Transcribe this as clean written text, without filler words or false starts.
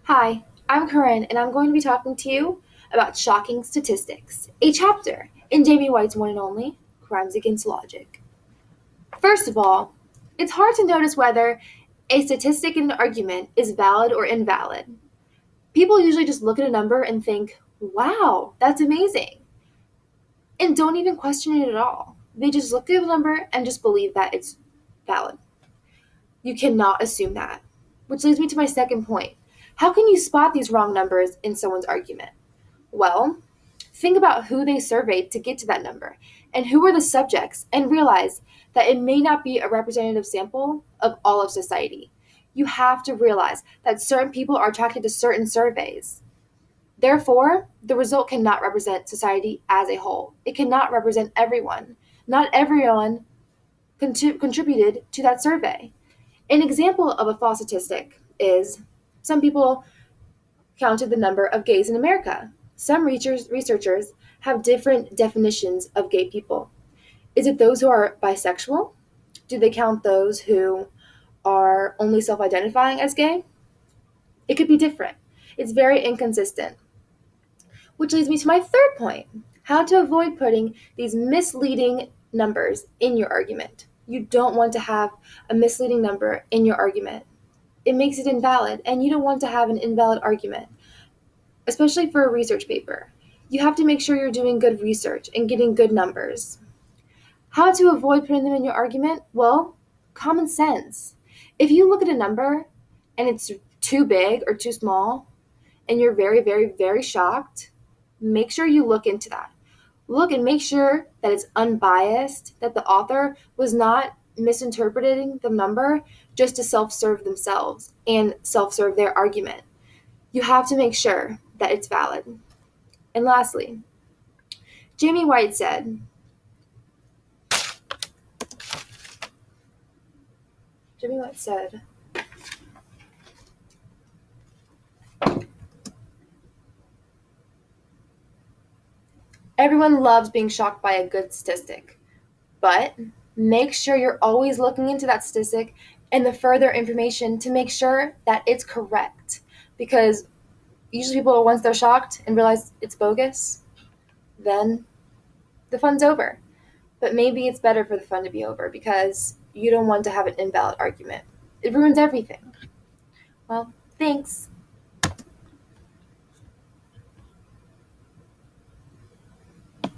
Hi, I'm Corinne, and I'm going to be talking to you about shocking statistics, a chapter in Jamie White's one and only Crimes Against Logic. First of all, it's hard to notice whether a statistic in an argument is valid or invalid. People usually just look at a number and think, wow, that's amazing, and don't even question it at all. They just look at the number and just believe that it's valid. You cannot assume that. Which leads me to my second point. How can you spot these wrong numbers in someone's argument? Well, think about who they surveyed to get to that number and who were the subjects and realize that it may not be a representative sample of all of society. You have to realize that certain people are attracted to certain surveys. Therefore, the result cannot represent society as a whole. It cannot represent everyone. Not everyone contributed to that survey. An example of a false statistic is some people counted the number of gays in America. Some researchers have different definitions of gay people. Is it those who are bisexual? Do they count those who are only self identifying as gay? It could be different. It's very inconsistent. Which leads me to my third point, how to avoid putting these misleading numbers in your argument. You don't want to have a misleading number in your argument. It makes it invalid, and you don't want to have an invalid argument, especially for a research paper. You have to make sure you're doing good research and getting good numbers. How to avoid putting them in your argument? Well, common sense. If you look at a number and it's too big or too small, and you're very, very, very shocked, make sure you look into that. Look and make sure that it's unbiased, that the author was not misinterpreting the number just to self-serve themselves and self-serve their argument. You have to make sure that it's valid. And lastly, Jamie White said, Jamie White said, everyone loves being shocked by a good statistic, but make sure you're always looking into that statistic and the further information to make sure that it's correct. Because usually people, once they're shocked and realize it's bogus, then the fun's over. But maybe it's better for the fun to be over because you don't want to have an invalid argument. It ruins everything. Well, thanks.